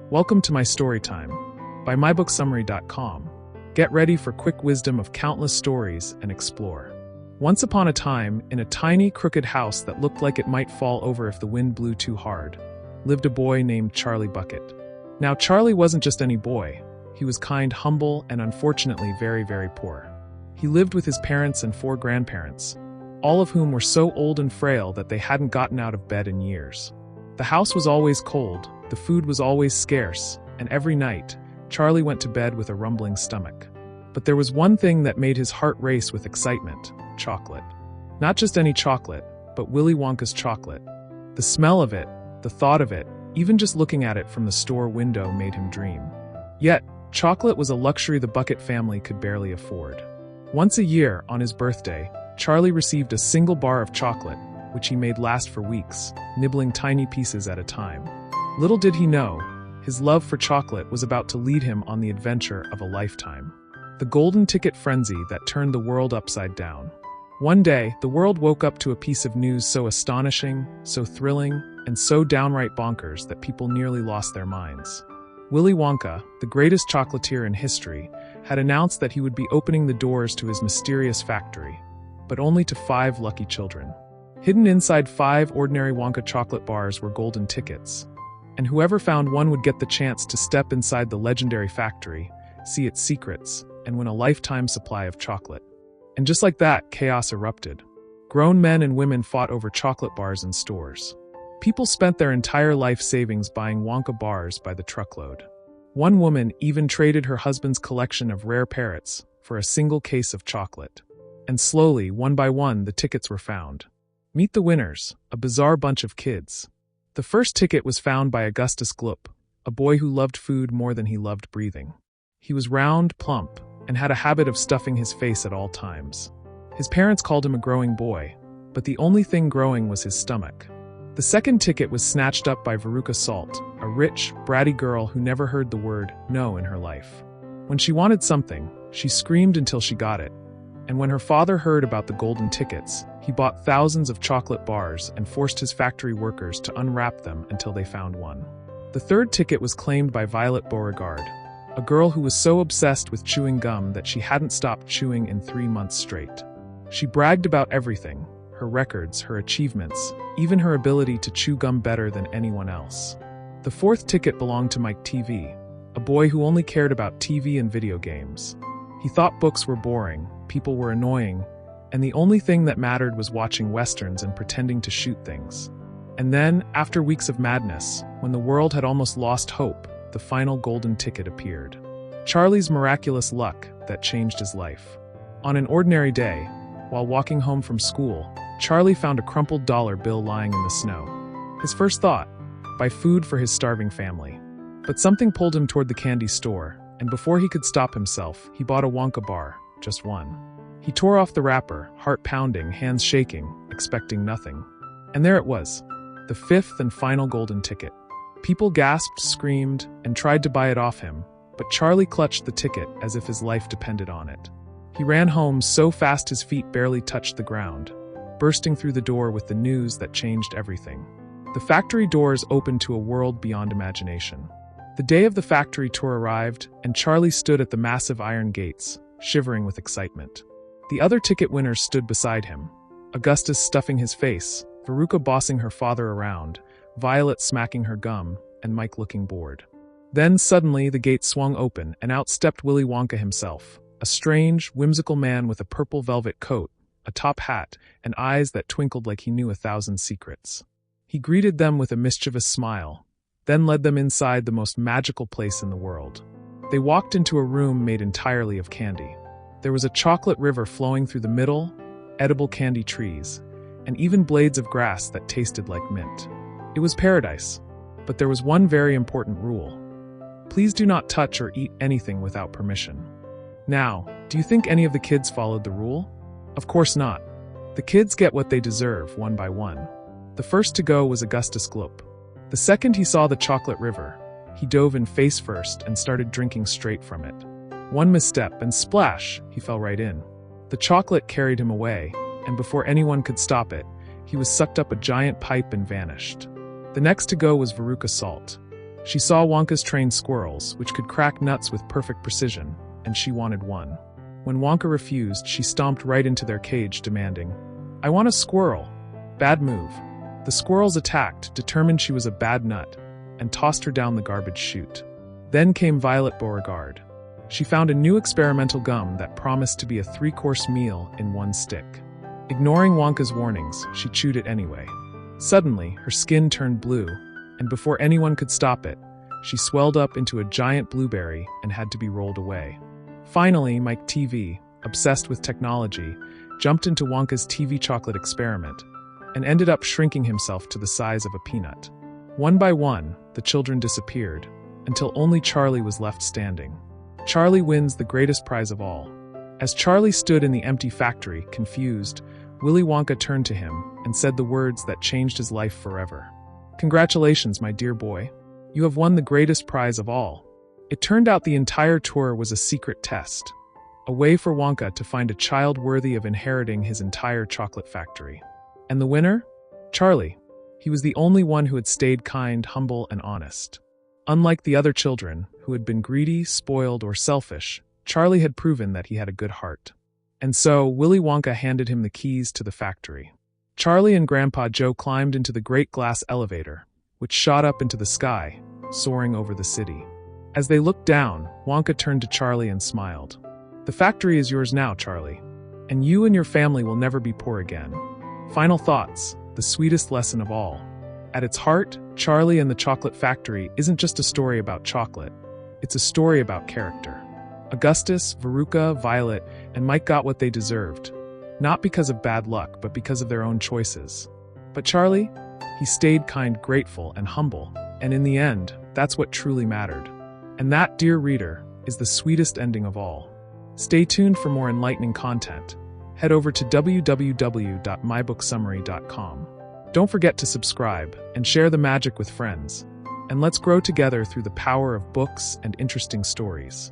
Welcome to my story time by mybooksummary.com. Get ready for quick wisdom of countless stories and explore. Once upon a time, in a tiny, crooked house that looked like it might fall over if the wind blew too hard, lived a boy named Charlie Bucket. Now, Charlie wasn't just any boy. He was kind, humble, and unfortunately very, very poor. He lived with his parents and 4 grandparents, all of whom were so old and frail that they hadn't gotten out of bed in years. The house was always cold, the food was always scarce, and every night, Charlie went to bed with a rumbling stomach. But there was one thing that made his heart race with excitement: chocolate. Not just any chocolate, but Willy Wonka's chocolate. The smell of it, the thought of it, even just looking at it from the store window made him dream. Yet, chocolate was a luxury the Bucket family could barely afford. Once a year, on his birthday, Charlie received a single bar of chocolate, which he made last for weeks, nibbling tiny pieces at a time. Little did he know, his love for chocolate was about to lead him on the adventure of a lifetime. The golden ticket frenzy that turned the world upside down. One day, the world woke up to a piece of news so astonishing, so thrilling, and so downright bonkers that people nearly lost their minds. Willy Wonka, the greatest chocolatier in history, had announced that he would be opening the doors to his mysterious factory, but only to 5 lucky children. Hidden inside 5 ordinary Wonka chocolate bars were golden tickets, and whoever found one would get the chance to step inside the legendary factory, see its secrets, and win a lifetime supply of chocolate. And just like that, chaos erupted. Grown men and women fought over chocolate bars in stores. People spent their entire life savings buying Wonka bars by the truckload. One woman even traded her husband's collection of rare parrots for a single case of chocolate. And slowly, one by one, the tickets were found. Meet the winners, a bizarre bunch of kids. The first ticket was found by Augustus Gloop, a boy who loved food more than he loved breathing. He was round, plump, and had a habit of stuffing his face at all times. His parents called him a growing boy, but the only thing growing was his stomach. The second ticket was snatched up by Veruca Salt, a rich, bratty girl who never heard the word no in her life. When she wanted something, she screamed until she got it. And when her father heard about the golden tickets, he bought thousands of chocolate bars and forced his factory workers to unwrap them until they found one. The third ticket was claimed by Violet Beauregard, a girl who was so obsessed with chewing gum that she hadn't stopped chewing in 3 months straight. She bragged about everything: her records, her achievements, even her ability to chew gum better than anyone else. The fourth ticket belonged to Mike TV, a boy who only cared about TV and video games. He thought books were boring, people were annoying, and the only thing that mattered was watching westerns and pretending to shoot things. And then, after weeks of madness, when the world had almost lost hope, the final golden ticket appeared. Charlie's miraculous luck that changed his life. On an ordinary day, while walking home from school, Charlie found a crumpled dollar bill lying in the snow. His first thought: buy food for his starving family. But something pulled him toward the candy store, and before he could stop himself, he bought a Wonka bar, just one. He tore off the wrapper, heart pounding, hands shaking, expecting nothing. And there it was, the 5th and final golden ticket. People gasped, screamed, and tried to buy it off him, but Charlie clutched the ticket as if his life depended on it. He ran home so fast his feet barely touched the ground, bursting through the door with the news that changed everything. The factory doors opened to a world beyond imagination. The day of the factory tour arrived, and Charlie stood at the massive iron gates, shivering with excitement. The other ticket winners stood beside him, Augustus stuffing his face, Veruca bossing her father around, Violet smacking her gum, and Mike looking bored. Then suddenly the gate swung open, and out stepped Willy Wonka himself, a strange, whimsical man with a purple velvet coat, a top hat, and eyes that twinkled like he knew 1,000 secrets. He greeted them with a mischievous smile, then led them inside the most magical place in the world. They walked into a room made entirely of candy. There was a chocolate river flowing through the middle, edible candy trees, and even blades of grass that tasted like mint. It was paradise, but there was one very important rule. Please do not touch or eat anything without permission. Now, do you think any of the kids followed the rule? Of course not. The kids get what they deserve, one by one. The first to go was Augustus Gloop. The second he saw the chocolate river, he dove in face first and started drinking straight from it. One misstep and splash, he fell right in. The chocolate carried him away, and before anyone could stop it, he was sucked up a giant pipe and vanished. The next to go was Veruca Salt. She saw Wonka's trained squirrels, which could crack nuts with perfect precision, and she wanted one. When Wonka refused, she stomped right into their cage, demanding, "I want a squirrel." Bad move. The squirrels attacked, determined she was a bad nut, and tossed her down the garbage chute. Then came Violet Beauregard. She found a new experimental gum that promised to be a 3-course meal in one stick. Ignoring Wonka's warnings, she chewed it anyway. Suddenly, her skin turned blue, and before anyone could stop it, she swelled up into a giant blueberry and had to be rolled away. Finally, Mike TV, obsessed with technology, jumped into Wonka's TV chocolate experiment and ended up shrinking himself to the size of a peanut. One by one, the children disappeared, until only Charlie was left standing. Charlie wins the greatest prize of all. As Charlie stood in the empty factory, confused, Willy Wonka turned to him and said the words that changed his life forever. "Congratulations, my dear boy. You have won the greatest prize of all." It turned out the entire tour was a secret test, a way for Wonka to find a child worthy of inheriting his entire chocolate factory. And the winner? Charlie. He was the only one who had stayed kind, humble, and honest. Unlike the other children, who had been greedy, spoiled, or selfish, Charlie had proven that he had a good heart. And so, Willy Wonka handed him the keys to the factory. Charlie and Grandpa Joe climbed into the great glass elevator, which shot up into the sky, soaring over the city. As they looked down, Wonka turned to Charlie and smiled. "The factory is yours now, Charlie, and you and your family will never be poor again." Final thoughts, the sweetest lesson of all. At its heart, Charlie and the Chocolate Factory isn't just a story about chocolate. It's a story about character. Augustus, Veruca, Violet, and Mike got what they deserved. Not because of bad luck, but because of their own choices. But Charlie? He stayed kind, grateful, and humble. And in the end, that's what truly mattered. And that, dear reader, is the sweetest ending of all. Stay tuned for more enlightening content. Head over to www.mybooksummary.com. Don't forget to subscribe and share the magic with friends. And let's grow together through the power of books and interesting stories.